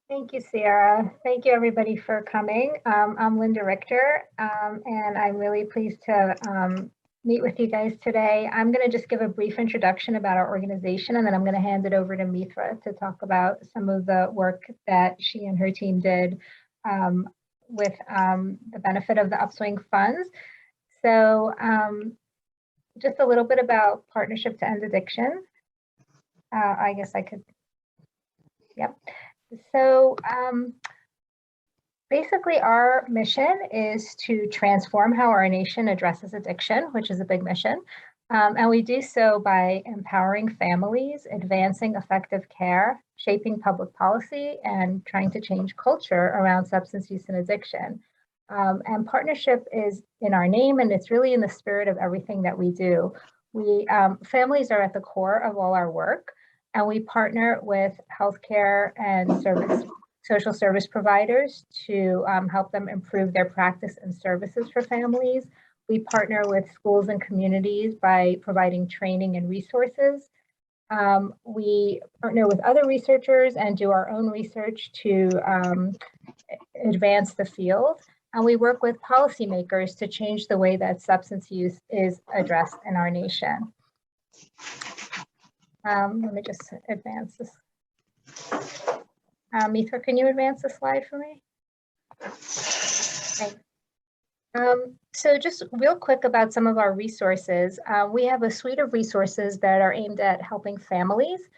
Thank you, Sierra. Thank you, everybody, for coming. I'm Linda Richter, and I'm really pleased to meet with you guys today. I'm going to just give a brief introduction about our organization, and then I'm going to hand it over to Mithra to talk about some of the work that she and her team did with the benefit of the Upswing funds. So just a little bit about Partnership to End Addiction. I guess I could, yep. So basically our mission is to transform how our nation addresses addiction, which is a big mission. And we do so by empowering families, advancing effective care, shaping public policy, and trying to change culture around substance use and addiction. And partnership is in our name, and it's really in the spirit of everything that we do. Families are at the core of all our work. And we partner with healthcare and social service providers to help them improve their practice and services for families. We partner with schools and communities by providing training and resources. We partner with other researchers and do our own research to advance the field. And we work with policymakers to change the way that substance use is addressed in our nation. Let me just advance this. Mithra, can you advance the slide for me? Thanks. So just real quick about some of our resources. We have a suite of resources that are aimed at helping families.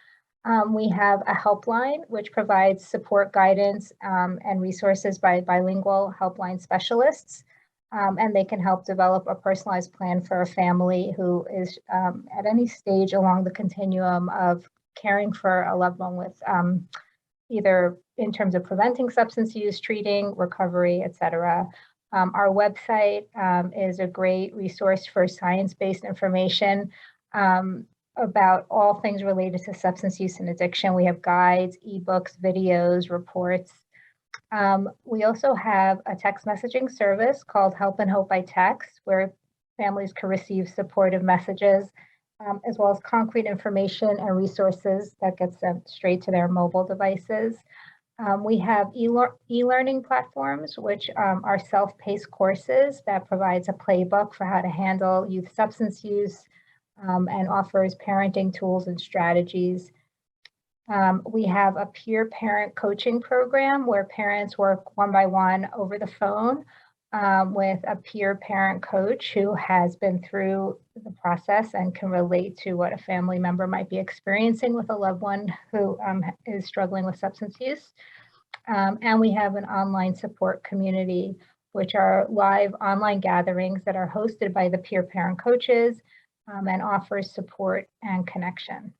We have a helpline, which provides support, guidance, and resources by bilingual helpline specialists. And they can help develop a personalized plan for a family who is at any stage along the continuum of caring for a loved one with either in terms of preventing substance use, treating, recovery, etc. Our website is a great resource for science-based information about all things related to substance use and addiction. We have guides, ebooks, videos, reports. We also have a text messaging service called Help and Hope by Text, where families can receive supportive messages, as well as concrete information and resources that get sent straight to their mobile devices. We have e-learning platforms, which are self-paced courses that provides a playbook for how to handle youth substance use and offers parenting tools and strategies. We have a peer parent coaching program where parents work one-by-one over the phone with a peer parent coach who has been through the process and can relate to what a family member might be experiencing with a loved one who is struggling with substance use. And we have an online support community, which are live online gatherings that are hosted by the peer parent coaches and offers support and connection.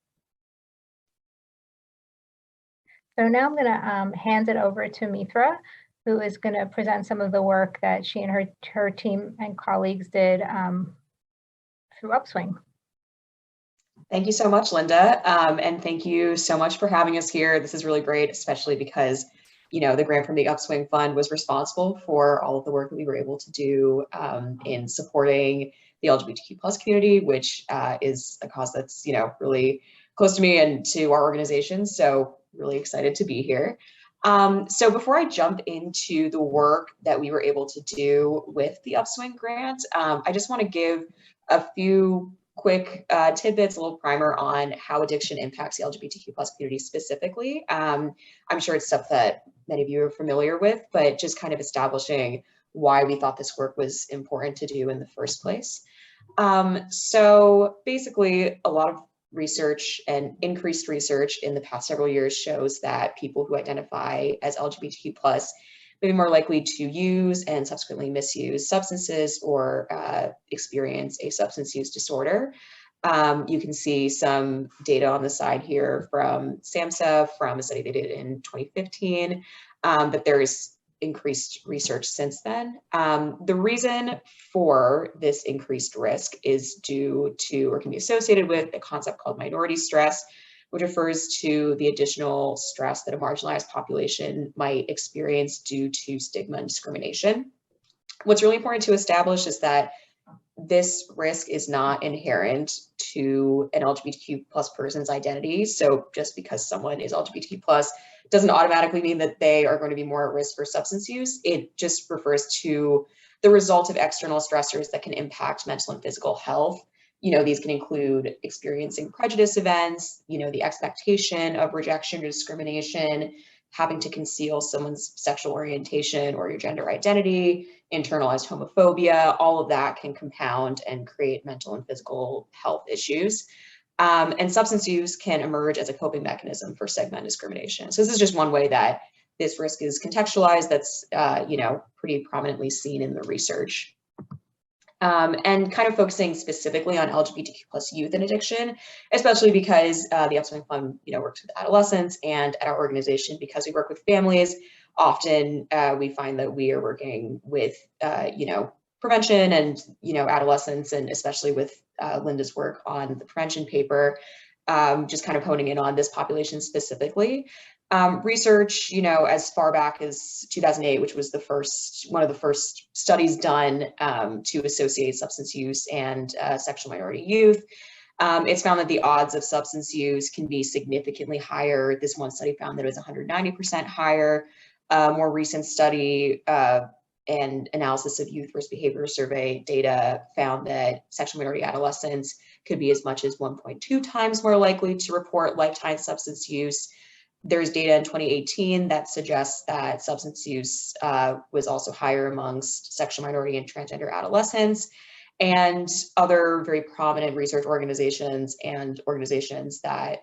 So now I'm going to hand it over to Mithra, who is going to present some of the work that she and her team and colleagues did through Upswing. Thank you so much, Linda. And thank you so much for having us here. This is really great, especially because, you know, the grant from the Upswing Fund was responsible for all of the work that we were able to do in supporting the LGBTQ+ community, which is a cause that's, you know, really close to me and to our organization. So really excited to be here. So before I jump into the work that we were able to do with the Upswing grant, I just want to give a few quick tidbits, a little primer on how addiction impacts the LGBTQ+ community specifically. I'm sure it's stuff that many of you are familiar with, but just kind of establishing why we thought this work was important to do in the first place. So basically, a lot of research and increased research in the past several years shows that people who identify as LGBTQ+ may be more likely to use and subsequently misuse substances or experience a substance use disorder. You can see some data on the side here from SAMHSA from a study they did in 2015, but there's increased research since then. The reason for this increased risk is due to, or can be associated with, a concept called minority stress, which refers to the additional stress that a marginalized population might experience due to stigma and discrimination. What's really important to establish is that this risk is not inherent to an LGBTQ+ person's identity. So just because someone is LGBTQ+ doesn't automatically mean that they are going to be more at risk for substance use. It just refers to the result of external stressors that can impact mental and physical health. These can include experiencing prejudice events, the expectation of rejection or discrimination, having to conceal someone's sexual orientation or your gender identity, internalized homophobia. All of that can compound and create mental and physical health issues. And substance use can emerge as a coping mechanism for stigma and discrimination. So this is just one way that this risk is contextualized that's, pretty prominently seen in the research. And kind of focusing specifically on LGBTQ plus youth and addiction, especially because the Upswing Fund, works with adolescents, and at our organization, because we work with families, often we find that we are working with, prevention and, adolescents, and especially with Linda's work on the prevention paper, just kind of honing in on this population specifically. Research, as far back as 2008, which was one of the first studies done to associate substance use and sexual minority youth. It's found that the odds of substance use can be significantly higher. This one study found that it was 190% higher. More recent study and analysis of youth versus behavior survey data found that sexual minority adolescents could be as much as 1.2 times more likely to report lifetime substance use. There's data in 2018 that suggests that substance use was also higher amongst sexual minority and transgender adolescents. And other very prominent research organizations and organizations that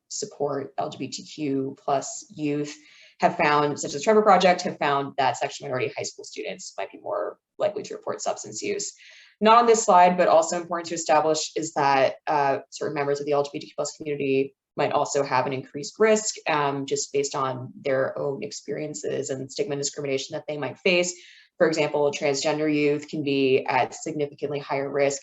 support LGBTQ plus youth have found, such as the Trevor Project, have found that sexual minority high school students might be more likely to report substance use. Not on this slide, but also important to establish is that certain members of the LGBTQ plus community might also have an increased risk just based on their own experiences and stigma and discrimination that they might face. For example, transgender youth can be at significantly higher risk.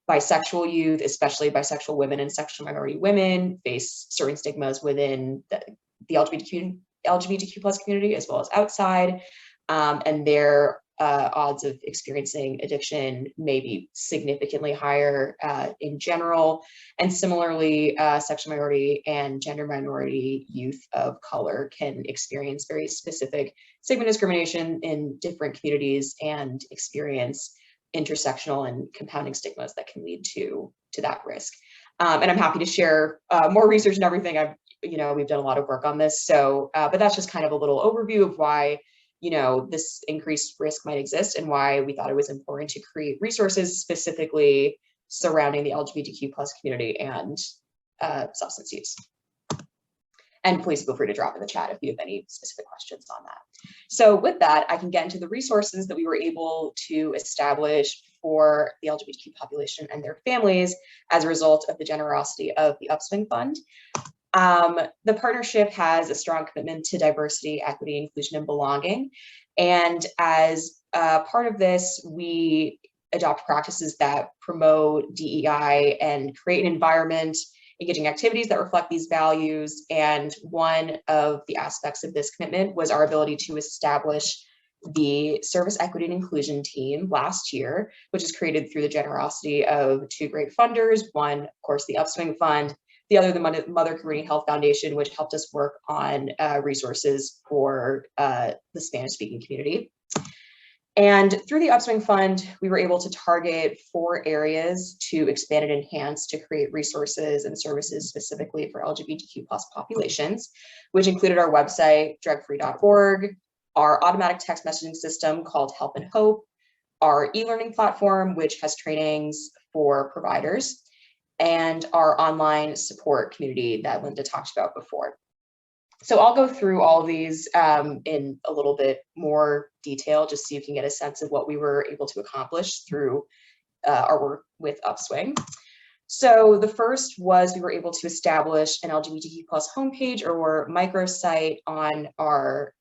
Bisexual youth, especially bisexual women and sexual minority women, face certain stigmas within the LGBTQ plus community as well as outside, and their odds of experiencing addiction may be significantly higher in general. And similarly, sexual minority and gender minority youth of color can experience very specific stigma discrimination in different communities and experience intersectional and compounding stigmas that can lead to that risk. And I'm happy to share more research and everything. We've done a lot of work on this. So, but that's just kind of a little overview of why this increased risk might exist and why we thought it was important to create resources specifically surrounding the LGBTQ plus community and substance use. And please feel free to drop in the chat if you have any specific questions on that. So with that, I can get into the resources that we were able to establish for the LGBTQ population and their families as a result of the generosity of the Upswing Fund. The partnership has a strong commitment to diversity, equity, inclusion, and belonging. And as part of this, we adopt practices that promote DEI and create an environment, engaging activities that reflect these values. And one of the aspects of this commitment was our ability to establish the Service Equity and Inclusion team last year, which is created through the generosity of two great funders. One, of course, the Upswing Fund, the other, the Mother Community Health Foundation, which helped us work on resources for the Spanish-speaking community. And through the Upswing Fund, we were able to target 4 areas to expand and enhance to create resources and services specifically for LGBTQ plus populations, which included our website, drugfree.org, our automatic text messaging system called Help and Hope, our e-learning platform, which has trainings for providers, and our online support community that Linda talked about before. So I'll go through all of these in a little bit more detail, just so you can get a sense of what we were able to accomplish through our work with Upswing. So the first was we were able to establish an LGBTQ plus homepage or microsite on our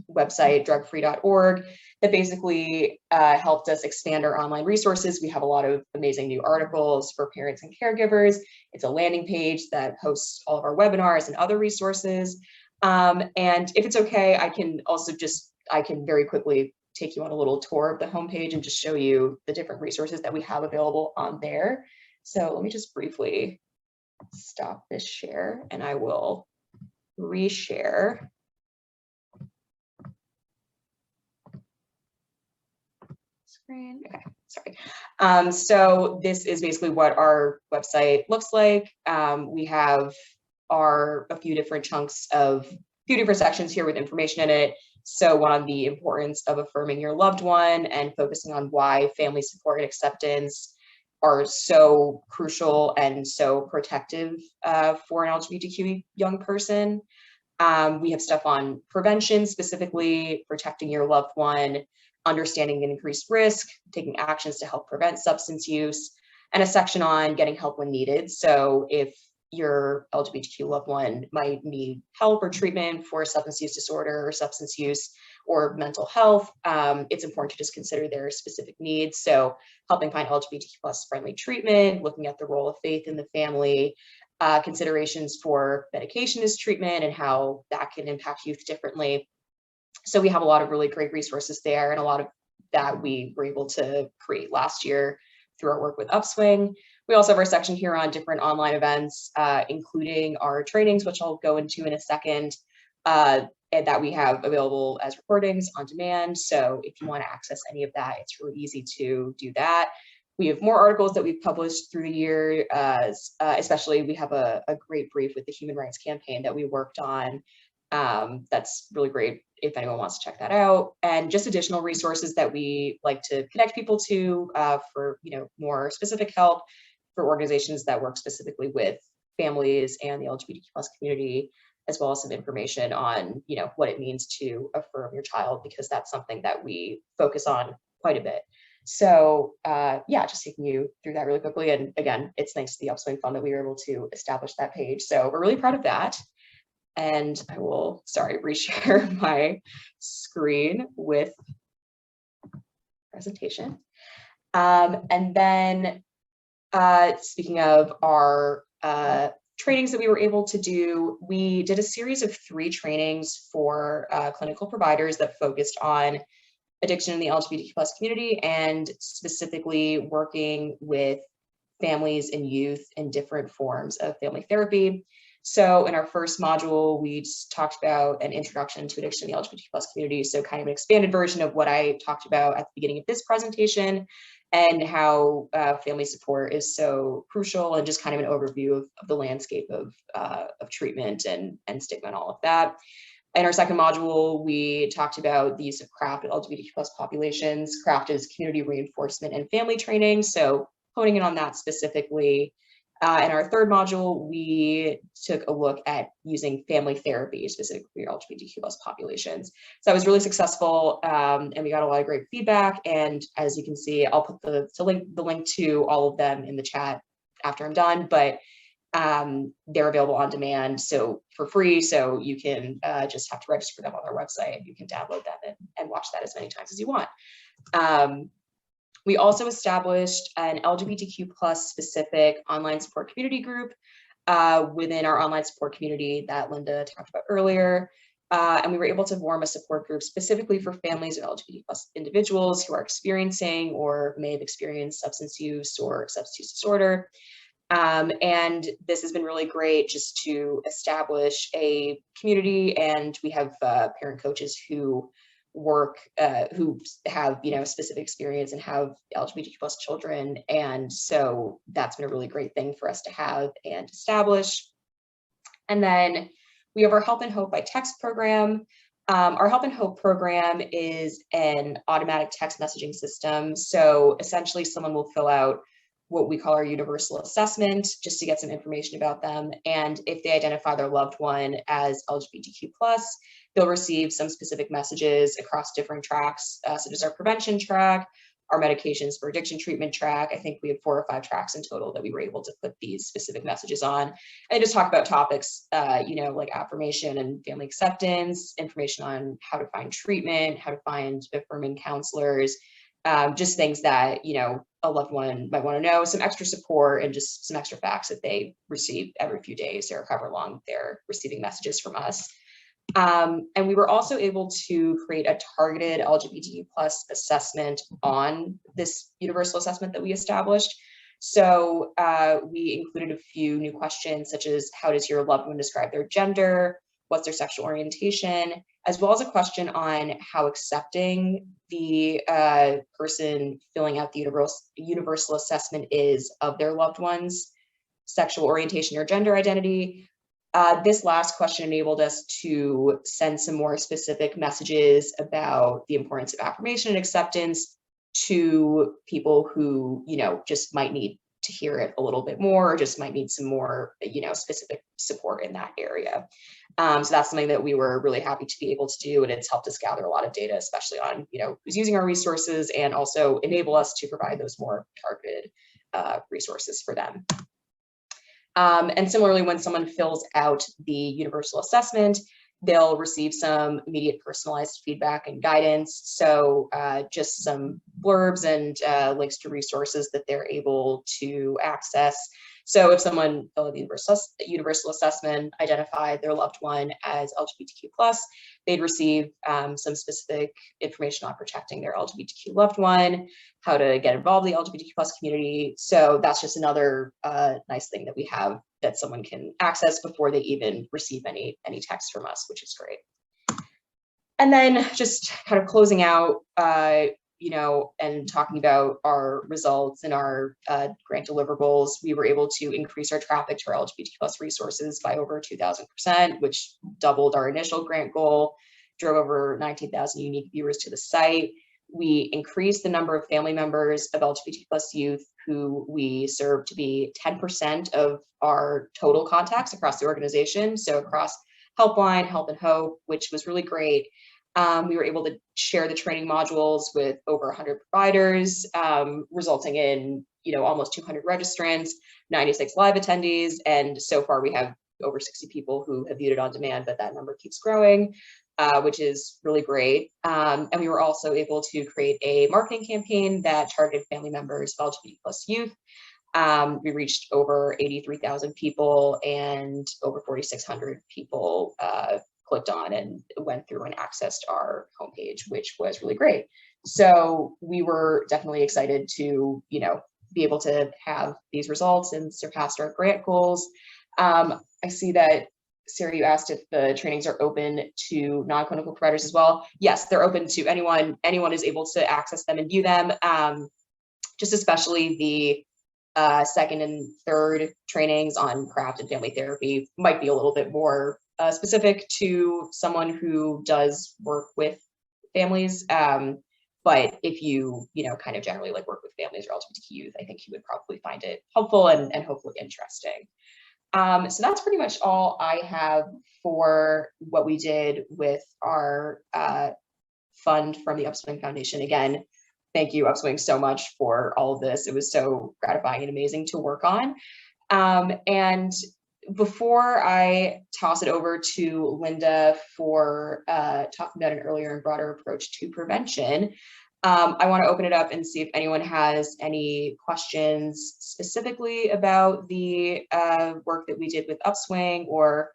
website, drugfree.org, that basically helped us expand our online resources. We have a lot of amazing new articles for parents and caregivers. It's a landing page that hosts all of our webinars and other resources. And if it's okay, I can very quickly take you on a little tour of the homepage and just show you the different resources that we have available on there. So let me just briefly stop this share and I will reshare. Screen. Okay, sorry. So this is basically what our website looks like. We have a few different sections here with information in it. So one on the importance of affirming your loved one and focusing on why family support and acceptance are so crucial and so protective for an LGBTQ young person. We have stuff on prevention, specifically protecting your loved one, understanding an increased risk, taking actions to help prevent substance use, and a section on getting help when needed. So if your LGBTQ loved one might need help or treatment for substance use disorder or substance use or mental health, it's important to just consider their specific needs. So helping find LGBTQ plus friendly treatment, looking at the role of faith in the family, considerations for medication as treatment and how that can impact youth differently. So we have a lot of really great resources there, and a lot of that we were able to create last year through our work with Upswing. We also have our section here on different online events, including our trainings, which I'll go into in a second, and that we have available as recordings on demand. So if you want to access any of that, it's really easy to do that. We have more articles that we've published through the year, especially we have a great brief with the Human Rights Campaign that we worked on. That's really great if anyone wants to check that out, and just additional resources that we like to connect people to for more specific help for organizations that work specifically with families and the LGBTQ plus community, as well as some information on what it means to affirm your child, because that's something that we focus on quite a bit. So yeah, just taking you through that really quickly. And again, it's thanks to the Upswing Fund that we were able to establish that page. So we're really proud of that. And I will, reshare my screen with presentation. And then speaking of our trainings that we were able to do, we did a series of 3 trainings for clinical providers that focused on addiction in the LGBTQ plus community, and specifically working with families and youth in different forms of family therapy. So in our first module, we just talked about an introduction to addiction in the LGBTQ plus community. So kind of an expanded version of what I talked about at the beginning of this presentation, and how family support is so crucial, and just kind of an overview of the landscape of treatment and stigma and all of that. In our second module, we talked about the use of CRAFT in LGBTQ plus populations. CRAFT is community reinforcement and family training, so honing in on that specifically. In our third module, we took a look at using family therapy specifically for LGBTQ plus populations. So that was really successful, and we got a lot of great feedback. And as you can see, I'll put the link to all of them in the chat after I'm done, but they're available on demand, so for free. So you can just have to register for them on our website. You can download them and watch that as many times as you want. We also established an LGBTQ plus specific online support community group within our online support community that Linda talked about earlier. And we were able to form a support group specifically for families of LGBT plus individuals who are experiencing or may have experienced substance use or substance use disorder. And this has been really great just to establish a community, and we have parent coaches who work, who have specific experience and have LGBTQ plus children, and so that's been a really great thing for us to have and establish. And then we have our Help and Hope by Text program. Our Help and Hope program is an automatic text messaging system. So essentially someone will fill out what we call our universal assessment just to get some information about them. And if they identify their loved one as LGBTQ+, they'll receive some specific messages across different tracks, such as our prevention track, our medications for addiction treatment track. I think we had 4 or 5 tracks in total that we were able to put these specific messages on, and just talk about topics, like affirmation and family acceptance, information on how to find treatment, how to find affirming counselors, just things that, a loved one might want to know, some extra support and just some extra facts that they receive every few days or however long they're receiving messages from us. And we were also able to create a targeted LGBTQ+ assessment on this universal assessment that we established. So we included a few new questions, such as how does your loved one describe their gender? what's their sexual orientation, as well as a question on how accepting the person filling out the universal assessment is of their loved one's sexual orientation or gender identity. This last question enabled us to send some more specific messages about the importance of affirmation and acceptance to people who, just might need to hear it a little bit more, or just might need some more, specific support in that area. So that's something that we were really happy to be able to do, and it's helped us gather a lot of data, especially on, who's using our resources, and also enable us to provide those more targeted resources for them. And similarly, when someone fills out the universal assessment, they'll receive some immediate personalized feedback and guidance. So just some blurbs and links to resources that they're able to access. So if someone filled out the universal assessment, identified their loved one as LGBTQ+, they'd receive some specific information on protecting their LGBTQ loved one, how to get involved in the LGBTQ+ community. So that's just another nice thing that we have that someone can access before they even receive any text from us, which is great. And then just kind of closing out, and talking about our results and our grant deliverables, we were able to increase our traffic to our LGBT+ resources by over 2,000%, which doubled our initial grant goal, drove over 19,000 unique viewers to the site. We increased the number of family members of LGBT+ youth who we serve to be 10% of our total contacts across the organization. So across Helpline, Help and Hope, which was really great. We were able to share the training modules with over 100 providers, resulting in, almost 200 registrants, 96 live attendees, and so far we have over 60 people who have viewed it on demand, but that number keeps growing, which is really great. And we were also able to create a marketing campaign that targeted family members of LGBT+ youth. We reached over 83,000 people, and over 4,600 people clicked on and went through and accessed our homepage, which was really great. So we were definitely excited to, be able to have these results and surpass our grant goals. I see that, Sarah, you asked if the trainings are open to non-clinical providers as well. Yes, they're open to anyone. Anyone is able to access them and view them. Just especially the second and third trainings on craft and family therapy might be a little bit more specific to someone who does work with families. But if you, kind of generally like work with families or LGBTQ youth, I think you would probably find it helpful and hopefully interesting. So that's pretty much all I have for what we did with our fund from the Upswing Foundation. Again, thank you, Upswing, so much for all of this. It was so gratifying and amazing to work on. And before I toss it over to Linda for talking about an earlier and broader approach to prevention, I want to open it up and see if anyone has any questions specifically about the work that we did with Upswing or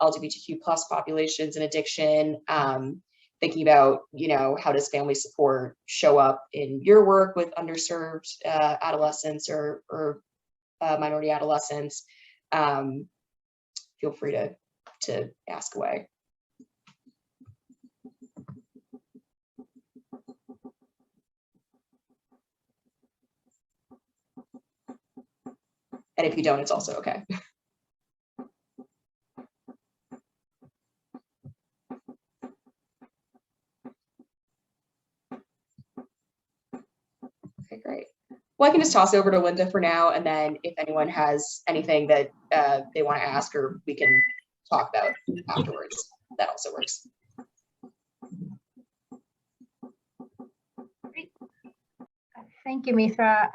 LGBTQ+ populations and addiction. Thinking about, how does family support show up in your work with underserved adolescents or minority adolescents? Feel free to ask away. And if you don't, it's also okay. Okay, great. Well, I can just toss it over to Linda for now, and then if anyone has anything that they want to ask, or we can talk about afterwards, that also works. Great. Thank you, Mithra.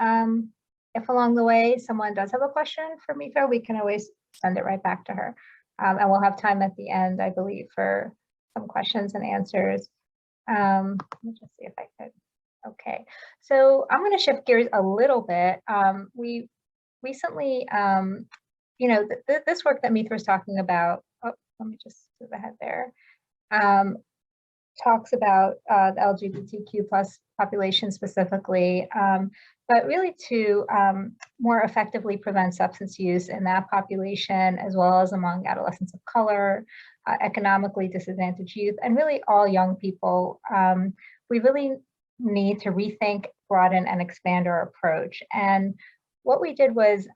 If along the way someone does have a question for Mithra, we can always send it right back to her. And we'll have time at the end, I believe, for some questions and answers. Let me just see if I could. Okay, so I'm going to shift gears a little bit. We recently, this work that Mithra was talking about, let me just move ahead there, talks about the LGBTQ+ population specifically, but really to more effectively prevent substance use in that population, as well as among adolescents of color, economically disadvantaged youth, and really all young people. We really need to rethink, broaden, and expand our approach. And what we did was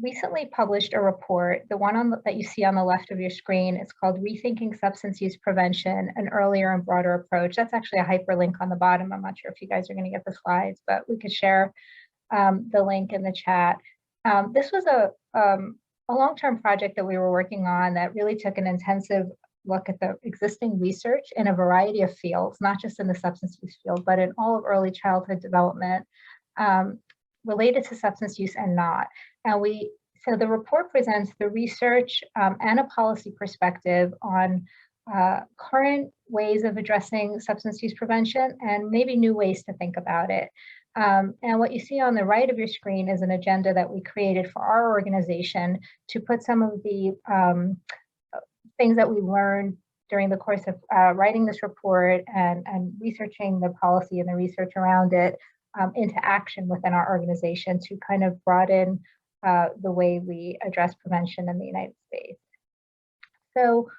recently published a report, the one that you see on the left of your screen. It's called Rethinking Substance Use Prevention, an Earlier and Broader Approach. That's actually a hyperlink on the bottom. I'm not sure if you guys are going to get the slides, but we could share the link in the chat. This was a long-term project that we were working on that really took an intensive look at the existing research in a variety of fields, not just in the substance use field, but in all of early childhood development related to substance use and not. And so the report presents the research and a policy perspective on current ways of addressing substance use prevention and maybe new ways to think about it. And what you see on the right of your screen is an agenda that we created for our organization to put some of the things that we learned during the course of writing this report and researching the policy and the research around it into action within our organization to kind of broaden the way we address prevention in the United States. So,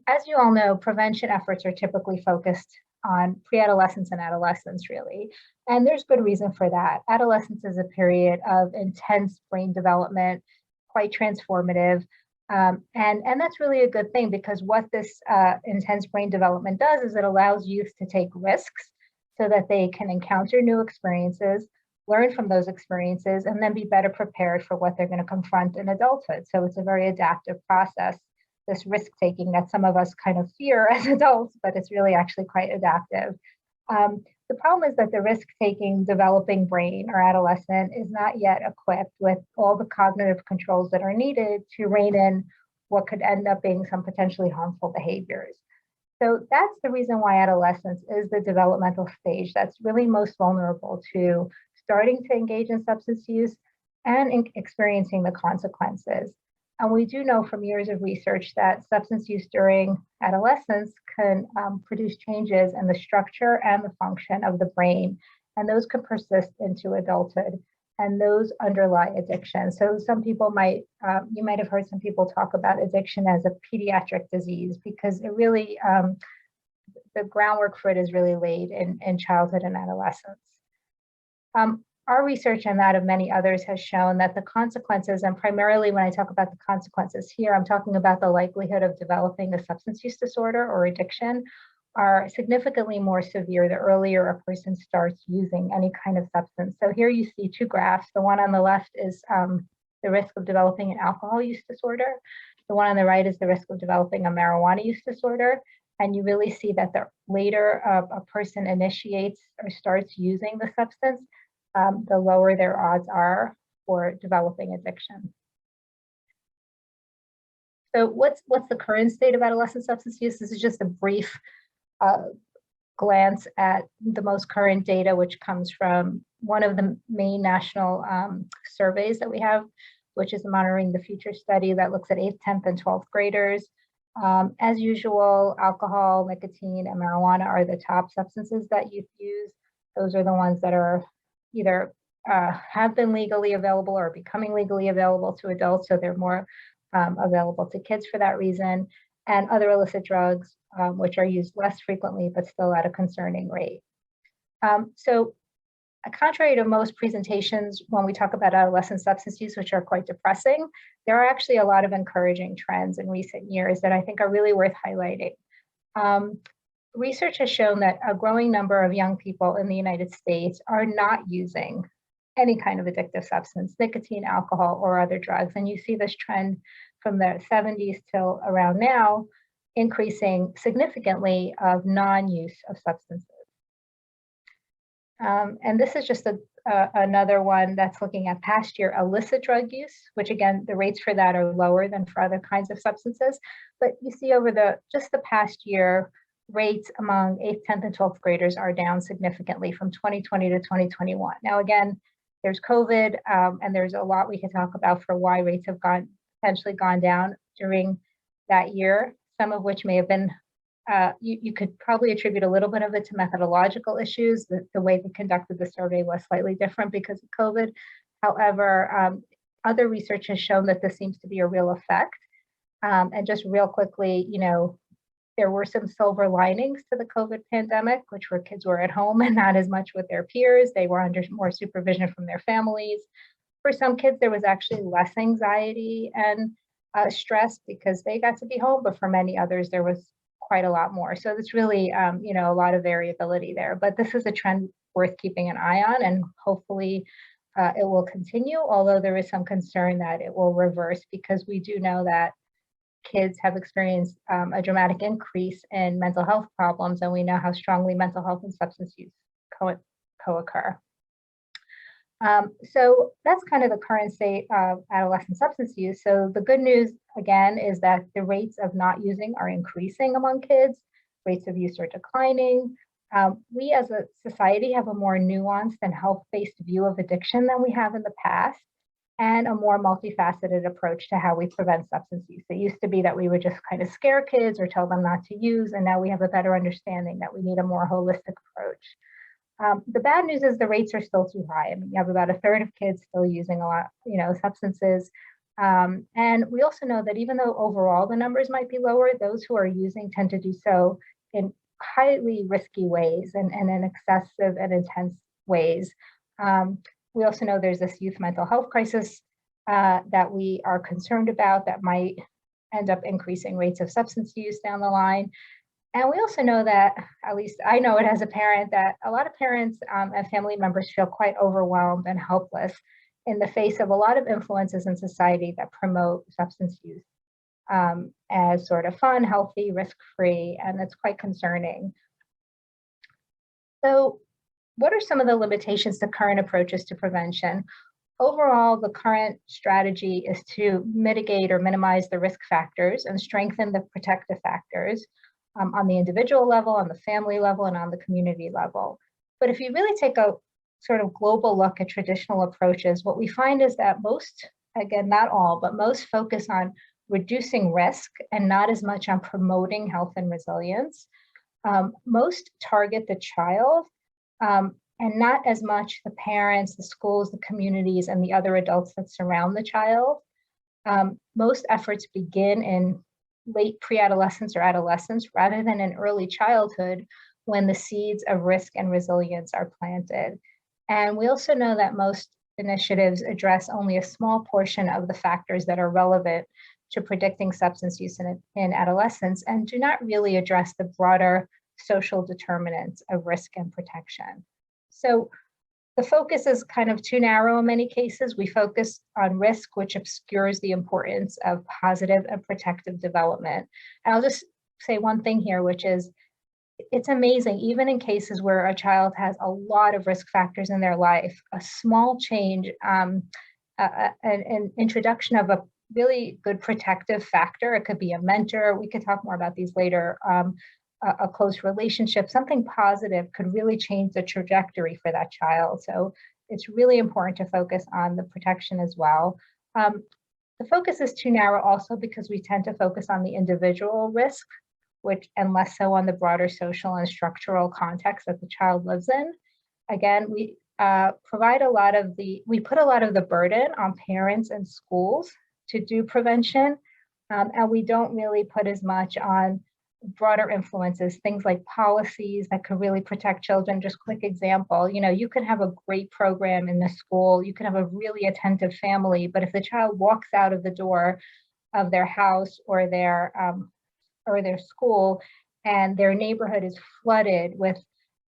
as you all know, prevention efforts are typically focused on pre-adolescence and adolescence, really. And there's good reason for that. Adolescence is a period of intense brain development, quite transformative. And that's really a good thing, because what this intense brain development does is it allows youth to take risks so that they can encounter new experiences, learn from those experiences, and then be better prepared for what they're going to confront in adulthood. So it's a very adaptive process, this risk-taking that some of us kind of fear as adults, but it's really actually quite adaptive. The problem is that the risk-taking developing brain or adolescent is not yet equipped with all the cognitive controls that are needed to rein in what could end up being some potentially harmful behaviors. So that's the reason why adolescence is the developmental stage that's really most vulnerable to starting to engage in substance use and experiencing the consequences. And we do know from years of research that substance use during adolescence can produce changes in the structure and the function of the brain, and those can persist into adulthood, and those underlie addiction. So some people you might have heard some people talk about addiction as a pediatric disease, because it really, the groundwork for it is really laid in childhood and adolescence. Our research and that of many others has shown that the consequences, and primarily when I talk about the consequences here, I'm talking about the likelihood of developing a substance use disorder or addiction, are significantly more severe the earlier a person starts using any kind of substance. So here you see two graphs. The one on the left is the risk of developing an alcohol use disorder. The one on the right is the risk of developing a marijuana use disorder. And you really see that the later a person initiates or starts using the substance, the lower their odds are for developing addiction. So what's the current state of adolescent substance use? This is just a brief glance at the most current data, which comes from one of the main national surveys that we have, which is the Monitoring the Future study that looks at 8th, 10th, and 12th graders. As usual, alcohol, nicotine, and marijuana are the top substances that youth use. Those are the ones that are either have been legally available or becoming legally available to adults, so they're more available to kids for that reason, and other illicit drugs, which are used less frequently, but still at a concerning rate. So contrary to most presentations, when we talk about adolescent substance use, which are quite depressing, there are actually a lot of encouraging trends in recent years that I think are really worth highlighting. Research has shown that a growing number of young people in the United States are not using any kind of addictive substance, nicotine, alcohol, or other drugs. And you see this trend from the 70s till around now, increasing significantly of non-use of substances. And this is just another one that's looking at past year illicit drug use, which again, the rates for that are lower than for other kinds of substances. But you see over just the past year, rates among 8th, 10th, and 12th graders are down significantly from 2020 to 2021. Now, again, there's COVID, and there's a lot we can talk about for why rates have potentially gone down during that year, some of which may have been, you could probably attribute a little bit of it to methodological issues. The way they conducted the survey was slightly different because of COVID. However, other research has shown that this seems to be a real effect. And just real quickly, there were some silver linings to the COVID pandemic, which were kids were at home and not as much with their peers. They were under more supervision from their families. For some kids, there was actually less anxiety and stress because they got to be home, but for many others, there was quite a lot more. So it's really, a lot of variability there. But this is a trend worth keeping an eye on, and hopefully it will continue, although there is some concern that it will reverse because we do know that kids have experienced a dramatic increase in mental health problems, and we know how strongly mental health and substance use co-occur. So that's kind of the current state of adolescent substance use. So the good news, again, is that the rates of not using are increasing among kids. Rates of use are declining. We as a society have a more nuanced and health-based view of addiction than we have in the past, and a more multifaceted approach to how we prevent substance use. It used to be that we would just kind of scare kids or tell them not to use, and now we have a better understanding that we need a more holistic approach. The bad news is the rates are still too high. I mean, you have about a third of kids still using a lot, substances. And we also know that even though overall the numbers might be lower, those who are using tend to do so in highly risky ways and in excessive and intense ways. We also know there's this youth mental health crisis that we are concerned about that might end up increasing rates of substance use down the line. And we also know that, at least I know it as a parent, that a lot of parents and family members feel quite overwhelmed and helpless in the face of a lot of influences in society that promote substance use as sort of fun, healthy, risk-free, and it's quite concerning. So what are some of the limitations to current approaches to prevention? Overall, the current strategy is to mitigate or minimize the risk factors and strengthen the protective factors on the individual level, on the family level, and on the community level. But if you really take a sort of global look at traditional approaches, what we find is that most, again, not all, but most focus on reducing risk and not as much on promoting health and resilience. Most target the child and not as much the parents, the schools, the communities, and the other adults that surround the child. Most efforts begin in late pre-adolescence or adolescence rather than in early childhood when the seeds of risk and resilience are planted. And we also know that most initiatives address only a small portion of the factors that are relevant to predicting substance use in adolescence and do not really address the broader social determinants of risk and protection. So the focus is kind of too narrow in many cases. We focus on risk, which obscures the importance of positive and protective development. And I'll just say one thing here, which is it's amazing, even in cases where a child has a lot of risk factors in their life, a small change, an introduction of a really good protective factor, it could be a mentor, we could talk more about these later, a close relationship, something positive could really change the trajectory for that child. So it's really important to focus on the protection as well. The focus is too narrow also because we tend to focus on the individual risk, and less so on the broader social and structural context that the child lives in. Again, we put a lot of the burden on parents and schools to do prevention, and we don't really put as much on broader influences, things like policies that could really protect children. Just quick example, you can have a great program in the school, you can have a really attentive family, but if the child walks out of the door of their house or their school and their neighborhood is flooded with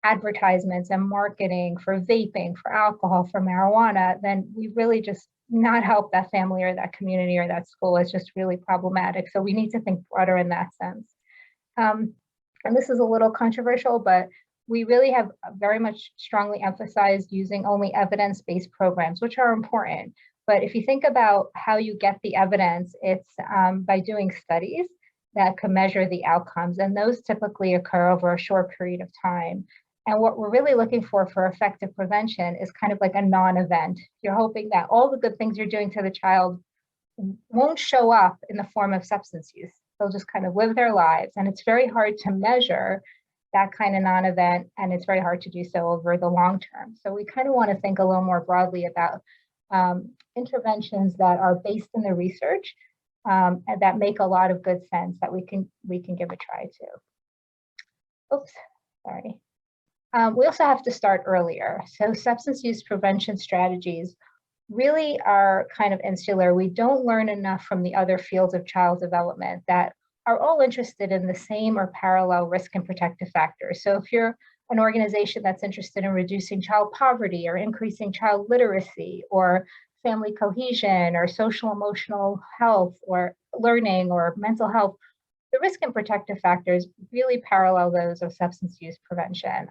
advertisements and marketing for vaping, for alcohol, for marijuana, then we really just not help that family or that community or that school. It's just really problematic. So we need to think broader in that sense. And this is a little controversial, but we really have very much strongly emphasized using only evidence-based programs, which are important. But if you think about how you get the evidence, it's by doing studies that can measure the outcomes, and those typically occur over a short period of time. And what we're really looking for effective prevention is kind of like a non-event. You're hoping that all the good things you're doing to the child won't show up in the form of substance use. They'll just kind of live their lives. And it's very hard to measure that kind of non-event, and it's very hard to do so over the long term. So we kind of want to think a little more broadly about interventions that are based in the research and that make a lot of good sense that we can give a try to. Oops, sorry. We also have to start earlier. So substance use prevention strategies really are kind of insular. We don't learn enough from the other fields of child development that are all interested in the same or parallel risk and protective factors. So if you're an organization that's interested in reducing child poverty or increasing child literacy or family cohesion or social emotional health or learning or mental health, the risk and protective factors really parallel those of substance use prevention.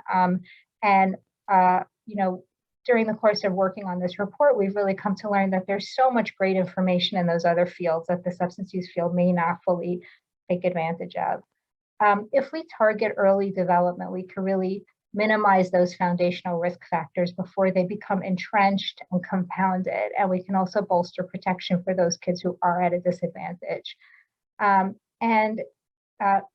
During the course of working on this report, we've really come to learn that there's so much great information in those other fields that the substance use field may not fully take advantage of. If we target early development, we can really minimize those foundational risk factors before they become entrenched and compounded, and we can also bolster protection for those kids who are at a disadvantage.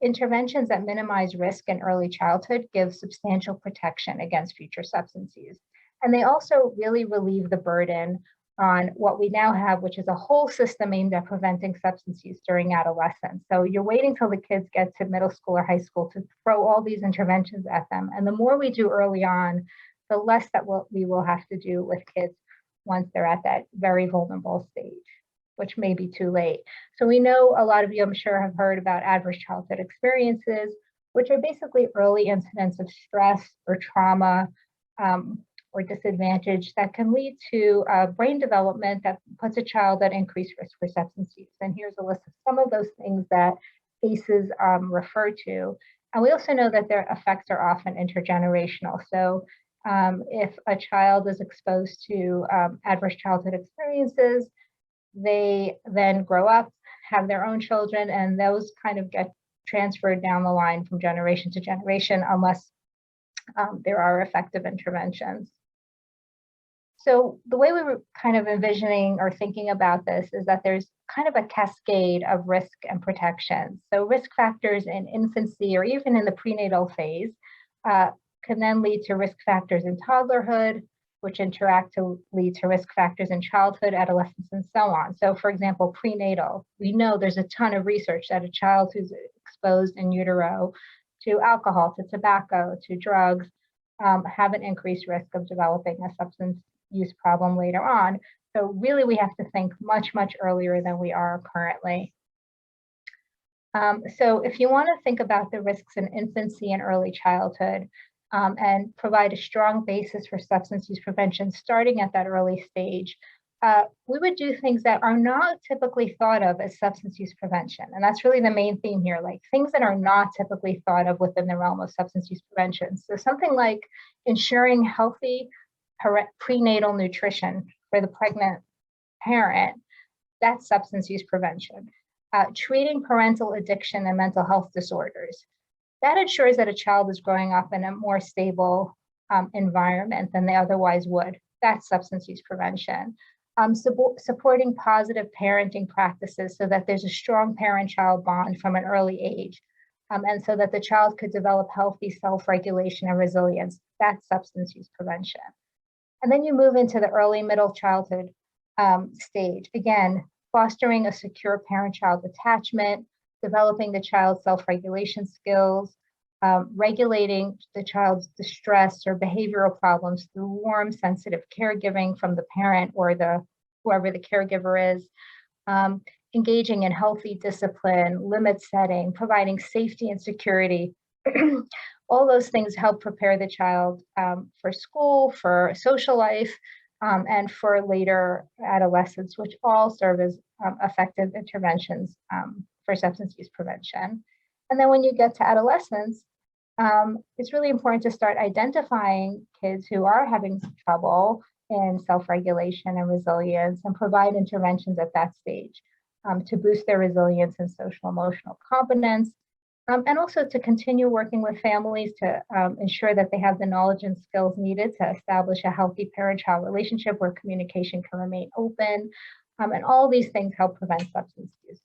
Interventions that minimize risk in early childhood give substantial protection against future substance use. And they also really relieve the burden on what we now have, which is a whole system aimed at preventing substance use during adolescence. So you're waiting till the kids get to middle school or high school to throw all these interventions at them. And the more we do early on, the less that we will have to do with kids once they're at that very vulnerable stage, which may be too late. So we know a lot of you, I'm sure, have heard about adverse childhood experiences, which are basically early incidents of stress or trauma or disadvantage that can lead to brain development that puts a child at increased risk for substance use. And here's a list of some of those things that ACEs refer to. And we also know that their effects are often intergenerational. So if a child is exposed to adverse childhood experiences, they then grow up, have their own children, and those kind of get transferred down the line from generation to generation unless there are effective interventions. So the way we were kind of envisioning or thinking about this is that there's kind of a cascade of risk and protection. So risk factors in infancy or even in the prenatal phase can then lead to risk factors in toddlerhood, which interact to lead to risk factors in childhood, adolescence, and so on. So for example, prenatal, we know there's a ton of research that a child who's exposed in utero to alcohol, to tobacco, to drugs, have an increased risk of developing a substance use problem later on. So really we have to think much, much earlier than we are currently. So if you want to think about the risks in infancy and early childhood, and provide a strong basis for substance use prevention starting at that early stage, we would do things that are not typically thought of as substance use prevention. And that's really the main theme here, like things that are not typically thought of within the realm of substance use prevention. So something like ensuring healthy prenatal nutrition for the pregnant parent, that's substance use prevention. Treating parental addiction and mental health disorders. That ensures that a child is growing up in a more stable environment than they otherwise would. That's substance use prevention. Supporting positive parenting practices so that there's a strong parent-child bond from an early age, and so that the child could develop healthy self-regulation and resilience. That's substance use prevention. And then you move into the early middle childhood stage. Again, fostering a secure parent-child attachment, developing the child's self-regulation skills, regulating the child's distress or behavioral problems through warm, sensitive caregiving from the parent or whoever the caregiver is, engaging in healthy discipline, limit setting, providing safety and security. All those things help prepare the child for school, for social life, and for later adolescence, which all serve as effective interventions for substance use prevention. And then when you get to adolescence, it's really important to start identifying kids who are having trouble in self-regulation and resilience and provide interventions at that stage to boost their resilience and social emotional competence, and also to continue working with families to ensure that they have the knowledge and skills needed to establish a healthy parent-child relationship where communication can remain open. And all these things help prevent substance use.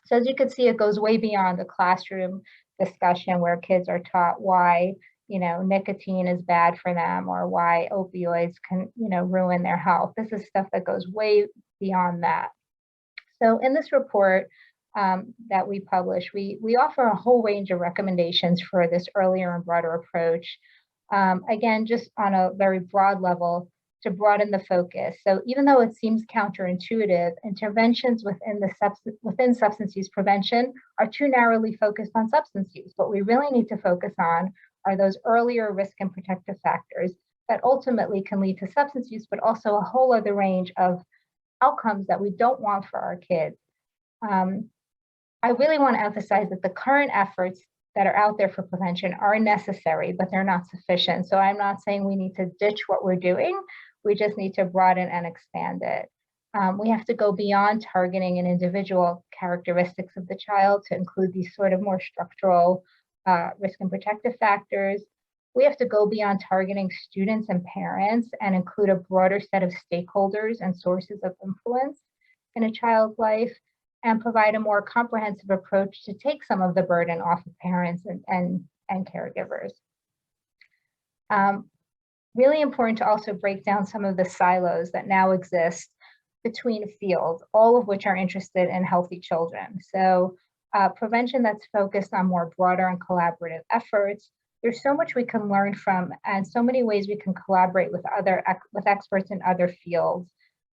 So as you can see, it goes way beyond the classroom discussion where kids are taught why, nicotine is bad for them or why opioids can, ruin their health. This is stuff that goes way beyond that. So in this report that we publish, we offer a whole range of recommendations for this earlier and broader approach. Again, just on a very broad level to broaden the focus. So even though it seems counterintuitive, interventions within substance use prevention are too narrowly focused on substance use. What we really need to focus on are those earlier risk and protective factors that ultimately can lead to substance use, but also a whole other range of outcomes that we don't want for our kids. I really want to emphasize that the current efforts that are out there for prevention are necessary, but they're not sufficient. So I'm not saying we need to ditch what we're doing. We just need to broaden and expand it. We have to go beyond targeting an individual characteristics of the child to include these sort of more structural risk and protective factors. We have to go beyond targeting students and parents and include a broader set of stakeholders and sources of influence in a child's life, and provide a more comprehensive approach to take some of the burden off of parents and caregivers. Really important to also break down some of the silos that now exist between fields, all of which are interested in healthy children. So prevention that's focused on more broader and collaborative efforts. There's so much we can learn from and so many ways we can collaborate with experts in other fields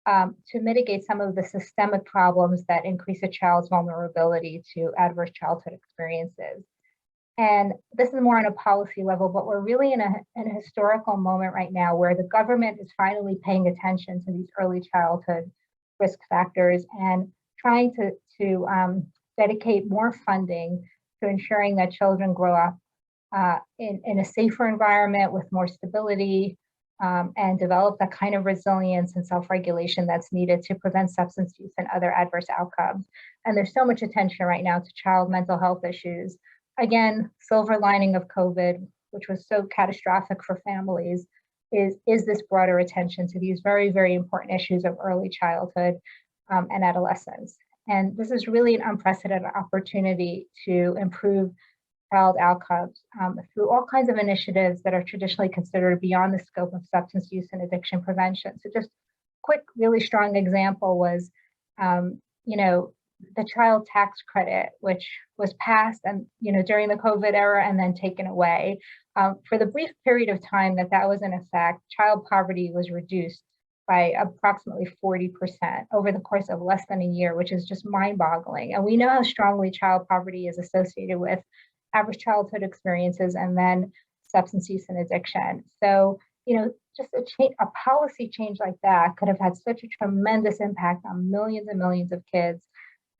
to mitigate some of the systemic problems that increase a child's vulnerability to adverse childhood experiences. And this is more on a policy level, but we're really in a historical moment right now where the government is finally paying attention to these early childhood risk factors and trying to dedicate more funding to ensuring that children grow up in a safer environment with more stability, and develop that kind of resilience and self-regulation that's needed to prevent substance use and other adverse outcomes. And there's so much attention right now to child mental health issues. Again, silver lining of COVID, which was so catastrophic for families, is this broader attention to these very, very important issues of early childhood and adolescence. And this is really an unprecedented opportunity to improve child outcomes through all kinds of initiatives that are traditionally considered beyond the scope of substance use and addiction prevention. So just quick, really strong example was, the child tax credit, which was passed and, during the COVID era and then taken away. For the brief period of time that was in effect, child poverty was reduced by approximately 40% over the course of less than a year, which is just mind-boggling. And we know how strongly child poverty is associated with average childhood experiences and then substance use and addiction. So, just a policy change like that could have had such a tremendous impact on millions and millions of kids.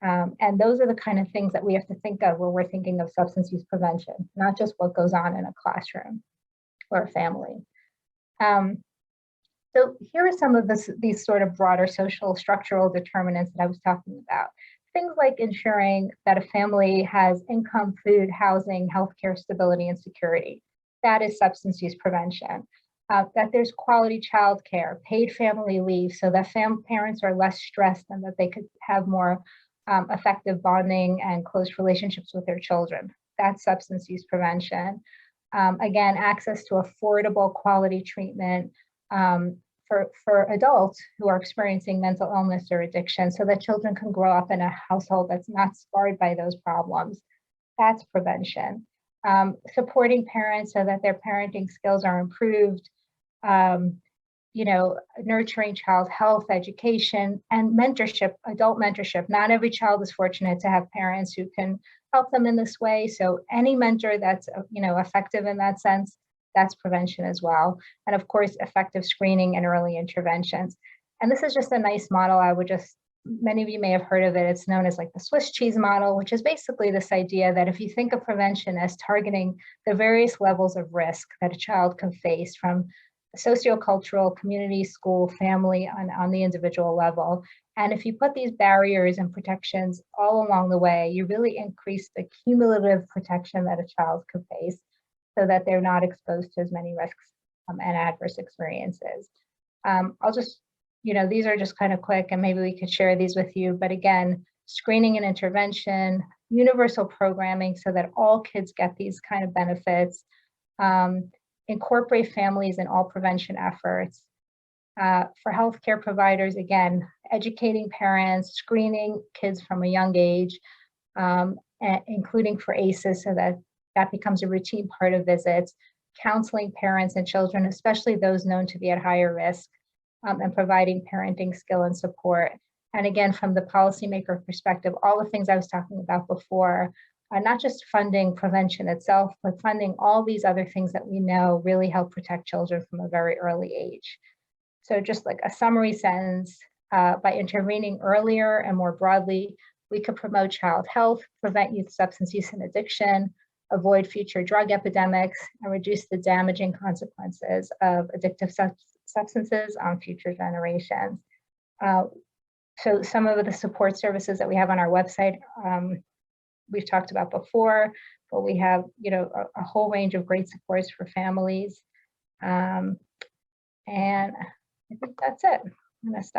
And those are the kind of things that we have to think of when we're thinking of substance use prevention, not just what goes on in a classroom or a family. So here are some of these sort of broader social structural determinants that I was talking about. Things like ensuring that a family has income, food, housing, healthcare stability, and security. That is substance use prevention. That there's quality childcare, paid family leave, so that parents are less stressed and that they could have more effective bonding and close relationships with their children. That's substance use prevention. Again, access to affordable quality treatment for adults who are experiencing mental illness or addiction so that children can grow up in a household that's not scarred by those problems. That's prevention. Supporting parents so that their parenting skills are improved, nurturing child health, education, and mentorship, adult mentorship. Not every child is fortunate to have parents who can help them in this way. So any mentor that's, effective in that sense, that's prevention as well. And of course, effective screening and early interventions. And this is just a nice model. Many of you may have heard of it. It's known as like the Swiss cheese model, which is basically this idea that if you think of prevention as targeting the various levels of risk that a child can face from sociocultural, community, school, family, on the individual level. And if you put these barriers and protections all along the way, you really increase the cumulative protection that a child could face so that they're not exposed to as many risks and adverse experiences. I'll just, these are just kind of quick and maybe we could share these with you. But again, screening and intervention, universal programming so that all kids get these kind of benefits, incorporate families in all prevention efforts, For healthcare providers, again, educating parents, screening kids from a young age, including for ACEs, so that becomes a routine part of visits, counseling parents and children, especially those known to be at higher risk, and providing parenting skill and support. And again, from the policymaker perspective, all the things I was talking about before, not just funding prevention itself, but funding all these other things that we know really help protect children from a very early age. So just like a summary sentence, by intervening earlier and more broadly, we could promote child health, prevent youth substance use and addiction, avoid future drug epidemics, and reduce the damaging consequences of addictive substances on future generations. So some of the support services that we have on our website, we've talked about before, but we have, you know, a whole range of great supports for families. And I think that's it. I'm gonna stop.